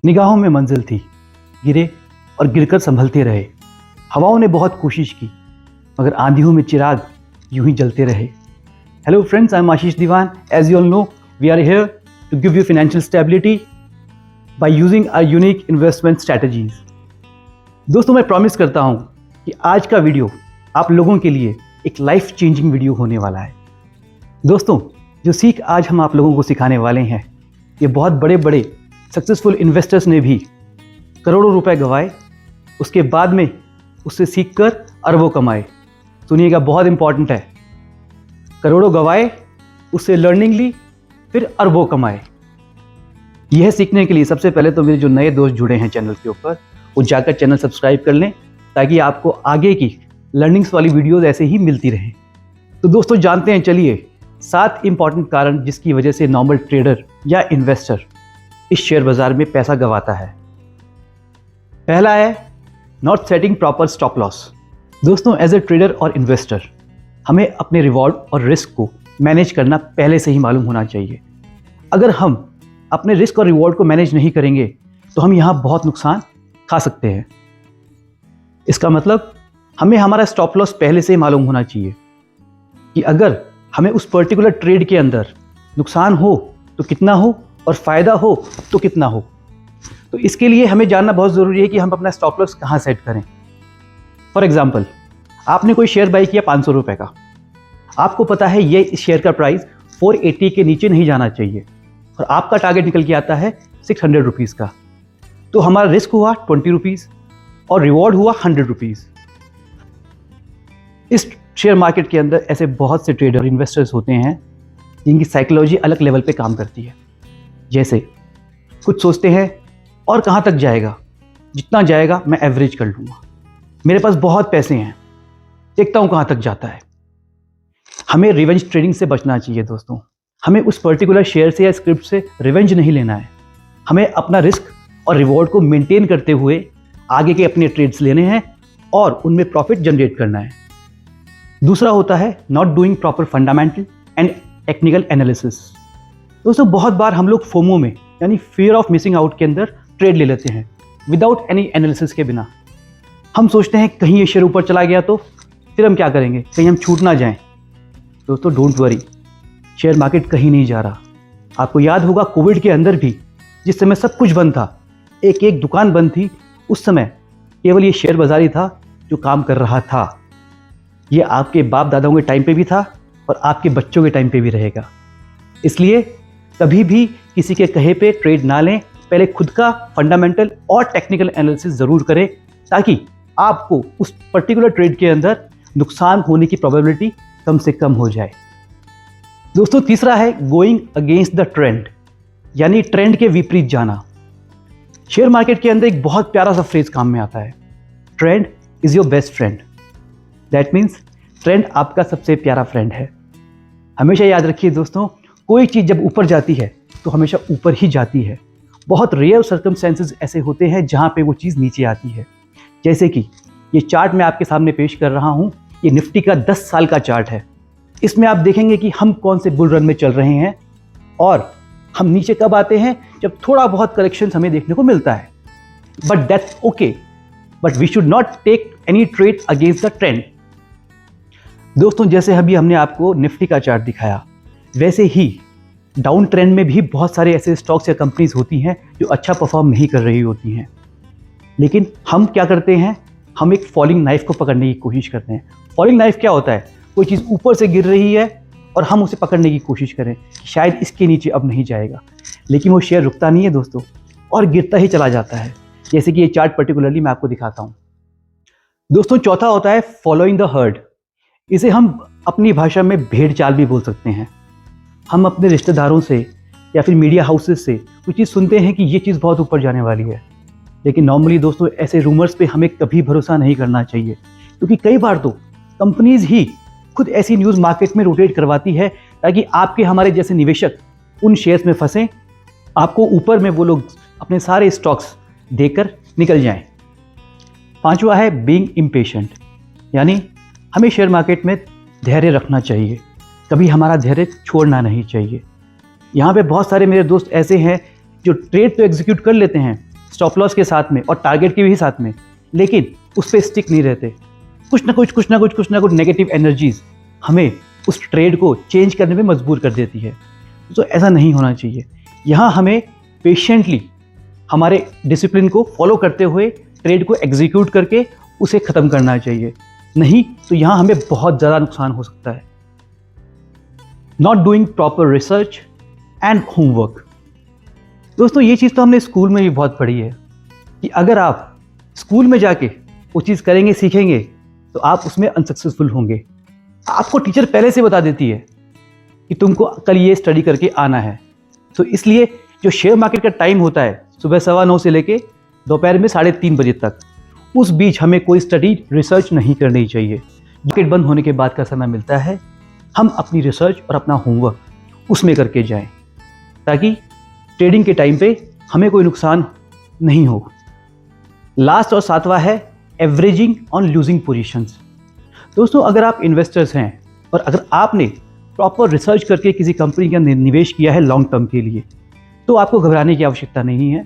निगाहों में मंजिल थी, गिरे और गिरकर संभलते रहे। हवाओं ने बहुत कोशिश की, मगर आंधियों में चिराग यूं ही जलते रहे। Hello friends, I am Ashish Dewan. As you all know, we are here to give you financial stability by using our unique investment strategies. दोस्तों, मैं प्रॉमिस करता हूं कि आज का वीडियो आप लोगों के लिए एक लाइफ चेंजिंग वीडियो होने वाला है। दोस्तों, जो सीख आज हम आप लोगों को सिखाने वाले हैं, ये बहुत बड़े बड़े सक्सेसफुल इन्वेस्टर्स ने भी करोड़ों रुपए गंवाए, उसके बाद में उससे सीखकर अरबों कमाए। सुनिएगा, बहुत इंपॉर्टेंट है। करोड़ों गंवाए, उससे लर्निंग ली, फिर अरबों कमाए। यह सीखने के लिए सबसे पहले तो मेरे जो नए दोस्त जुड़े हैं चैनल के ऊपर, वो जाकर चैनल सब्सक्राइब कर लें, ताकि आपको आगे की लर्निंग्स वाली वीडियोस ऐसे ही मिलती रहें। तो दोस्तों, जानते हैं, चलिए 7 इंपॉर्टेंट कारण जिसकी वजह से नॉर्मल ट्रेडर या इन्वेस्टर इस शेयर बाजार में पैसा गंवाता है। पहला है not setting proper stop loss. दोस्तों, एज ए ट्रेडर और इन्वेस्टर हमें अपने रिवॉर्ड और रिस्क को मैनेज करना पहले से ही मालूम होना चाहिए। अगर हम अपने रिस्क और रिवॉर्ड को मैनेज नहीं करेंगे तो हम यहाँ बहुत नुकसान खा सकते हैं। इसका मतलब हमें हमारा स्टॉप लॉस पहले से ही मालूम होना चाहिए कि अगर हमें उस पर्टिकुलर ट्रेड के अंदर नुकसान हो तो कितना हो और फ़ायदा हो तो कितना हो। तो इसके लिए हमें जानना बहुत ज़रूरी है कि हम अपना स्टॉप लॉस कहाँ सेट करें। फॉर एग्जांपल, आपने कोई शेयर बाई किया 500 रुपये का। आपको पता है ये शेयर का प्राइस 480 के नीचे नहीं जाना चाहिए और आपका टारगेट निकल के आता है 600 रुपीज़ का। तो हमारा रिस्क हुआ 20 रुपीज़ और रिवॉर्ड हुआ 100 रुपीज़। इस शेयर मार्केट के अंदर ऐसे बहुत से ट्रेडर इन्वेस्टर्स होते हैं जिनकी साइकोलॉजी अलग लेवल पे काम करती है। जैसे कुछ सोचते हैं और कहाँ तक जाएगा, जितना जाएगा मैं एवरेज कर लूँगा, मेरे पास बहुत पैसे हैं, देखता हूँ कहाँ तक जाता है। हमें रिवेंज ट्रेडिंग से बचना चाहिए दोस्तों। हमें उस पर्टिकुलर शेयर से या स्क्रिप्ट से रिवेंज नहीं लेना है। हमें अपना रिस्क और रिवॉर्ड को मेंटेन करते हुए आगे के अपने ट्रेड्स लेने हैं और उनमें प्रॉफिट जनरेट करना है। दूसरा होता है not doing proper fundamental and technical analysis. दोस्तों, बहुत बार हम लोग फोमो में, यानी फियर ऑफ मिसिंग आउट के अंदर ट्रेड ले लेते हैं विदाउट एनी एनालिसिस के बिना। हम सोचते हैं कहीं ये शेयर ऊपर चला गया तो फिर हम क्या करेंगे, कहीं हम छूट ना जाएं। दोस्तों, डोंट वरी, शेयर मार्केट कहीं नहीं जा रहा। आपको याद होगा कोविड के अंदर भी जिस समय सब कुछ बंद था, एक एक दुकान बंद थी, उस समय केवल ये शेयर बाजार ही था जो काम कर रहा था। ये आपके बाप दादाओं के टाइम पे भी था और आपके बच्चों के टाइम पे भी रहेगा। इसलिए कभी भी किसी के कहे पे ट्रेड ना लें, पहले खुद का फंडामेंटल और टेक्निकल एनालिसिस ज़रूर करें, ताकि आपको उस पर्टिकुलर ट्रेड के अंदर नुकसान होने की प्रोबेबिलिटी कम से कम हो जाए। दोस्तों, तीसरा है गोइंग अगेंस्ट द ट्रेंड, यानी ट्रेंड के विपरीत जाना। शेयर मार्केट के अंदर एक बहुत प्यारा सा फ्रेज काम में आता है, trend is your best friend. That means trend आपका सबसे प्यारा फ्रेंड है। हमेशा याद रखिए दोस्तों, कोई चीज़ जब ऊपर जाती है तो हमेशा ऊपर ही जाती है। बहुत रेयर सर्कमस्टेंसेस ऐसे होते हैं जहाँ पे वो चीज़ नीचे आती है। जैसे कि ये चार्ट मैं आपके सामने पेश कर रहा हूँ, ये निफ्टी का 10 साल का चार्ट है। इसमें आप देखेंगे कि हम कौन से बुल रन में चल रहे हैं और हम नीचे कब आते हैं, जब थोड़ा बहुत करेक्शन हमें देखने को मिलता है। But that's okay, but we should not take any trade against the trend. दोस्तों, जैसे अभी हमने आपको निफ्टी का चार्ट दिखाया, वैसे ही डाउन ट्रेंड में भी बहुत सारे ऐसे स्टॉक्स या कंपनीज होती हैं जो अच्छा परफॉर्म नहीं कर रही होती हैं। लेकिन हम क्या करते हैं, हम एक फॉलिंग नाइफ को पकड़ने की कोशिश करते हैं। फॉलिंग नाइफ क्या होता है, कोई चीज़ ऊपर से गिर रही है और हम उसे पकड़ने की कोशिश करें कि शायद इसके नीचे अब नहीं जाएगा, लेकिन वो शेयर रुकता नहीं है दोस्तों, और गिरता ही चला जाता है। जैसे कि ये चार्ट पर्टिकुलरली मैं आपको दिखाता हूँ। दोस्तों, चौथा होता है फॉलोइंग द हर्ड। इसे हम अपनी भाषा में भेड़ चाल भी बोल सकते हैं। हम अपने रिश्तेदारों से या फिर मीडिया हाउसेस से कुछ चीज़ सुनते हैं कि ये चीज़ बहुत ऊपर जाने वाली है, लेकिन नॉर्मली दोस्तों ऐसे रूमर्स पे हमें कभी भरोसा नहीं करना चाहिए, क्योंकि कई बार तो कंपनीज ही खुद ऐसी न्यूज़ मार्केट में रोटेट करवाती है ताकि आपके हमारे जैसे निवेशक उन शेयर्स में फंसें, आपको ऊपर में वो लोग अपने सारे स्टॉक्स देकर निकल जाएं। पांचवा है बीइंग इम्पेशेंट, यानी हमें शेयर मार्केट में धैर्य रखना चाहिए, कभी हमारा धैर्य छोड़ना नहीं चाहिए। यहाँ पे बहुत सारे मेरे दोस्त ऐसे हैं जो ट्रेड तो एग्जीक्यूट कर लेते हैं, स्टॉप लॉस के साथ में और टारगेट के भी साथ में, लेकिन उस पर स्टिक नहीं रहते। कुछ ना कुछ नेगेटिव एनर्जीज हमें उस ट्रेड को चेंज करने में मजबूर कर देती है। तो ऐसा नहीं होना चाहिए। यहाँ हमें पेशेंटली हमारे डिसिप्लिन को फॉलो करते हुए ट्रेड को एग्जीक्यूट करके उसे ख़त्म करना चाहिए, नहीं तो यहाँ हमें बहुत ज़्यादा नुकसान हो सकता है। Not doing proper research and homework. दोस्तों ये चीज़ तो हमने स्कूल में भी बहुत पढ़ी है कि अगर आप स्कूल में जाके वो चीज़ करेंगे, सीखेंगे, तो आप उसमें अनसक्सेसफुल होंगे। आपको टीचर पहले से बता देती है कि तुमको कल ये स्टडी करके आना है। तो इसलिए जो शेयर मार्केट का टाइम होता है सुबह 9:15 से लेके दोपहर में 3:30 बजे तक, उस बीच हमें कोई स्टडी रिसर्च नहीं करनी चाहिए। मार्केट बंद होने के बाद का समय मिलता है, हम अपनी रिसर्च और अपना होमवर्क उसमें करके जाएं, ताकि ट्रेडिंग के टाइम पे हमें कोई नुकसान नहीं हो। लास्ट और 7वां है एवरेजिंग ऑन लूजिंग पोजीशंस। दोस्तों अगर आप इन्वेस्टर्स हैं और अगर आपने प्रॉपर रिसर्च करके किसी कंपनी के अंदर निवेश किया है लॉन्ग टर्म के लिए, तो आपको घबराने की आवश्यकता नहीं है।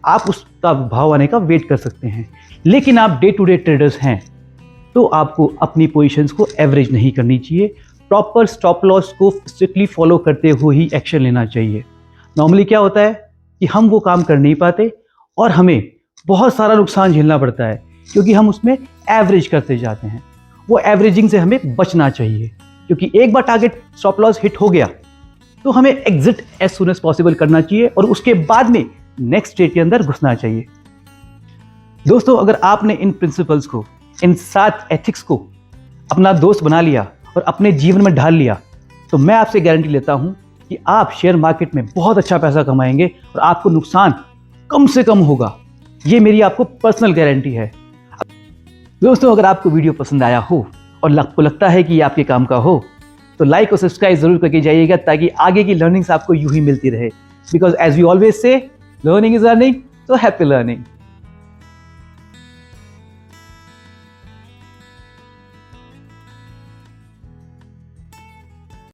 आप उसका भाव आने का वेट कर सकते हैं। लेकिन आप डे टू डे ट्रेडर्स हैं तो आपको अपनी पोजीशंस को एवरेज नहीं करनी चाहिए। प्रॉपर स्टॉप लॉस को स्ट्रिक्टली फॉलो करते हुए ही एक्शन लेना चाहिए। नॉर्मली क्या होता है कि हम वो काम कर नहीं पाते और हमें बहुत सारा नुकसान झेलना पड़ता है, क्योंकि हम उसमें एवरेज करते जाते हैं। वो एवरेजिंग से हमें बचना चाहिए, क्योंकि एक बार टारगेट स्टॉप लॉस हिट हो गया तो हमें exit as soon as possible करना चाहिए और उसके बाद में नेक्स्ट ट्रेड के अंदर घुसना चाहिए। दोस्तों अगर आपने इन प्रिंसिपल्स को, इन 7 एथिक्स को अपना दोस्त बना लिया और अपने जीवन में ढाल लिया, तो मैं आपसे गारंटी लेता हूं कि आप शेयर मार्केट में बहुत अच्छा पैसा कमाएंगे और आपको नुकसान कम से कम होगा। ये मेरी आपको पर्सनल गारंटी है। दोस्तों अगर आपको वीडियो पसंद आया हो और आपको लगता है कि ये आपके काम का हो, तो लाइक और सब्सक्राइब जरूर करके जाइएगा, ताकि आगे की लर्निंग्स आपको यूं ही मिलती रहे। Because as we always say, learning is earning, so happy learning.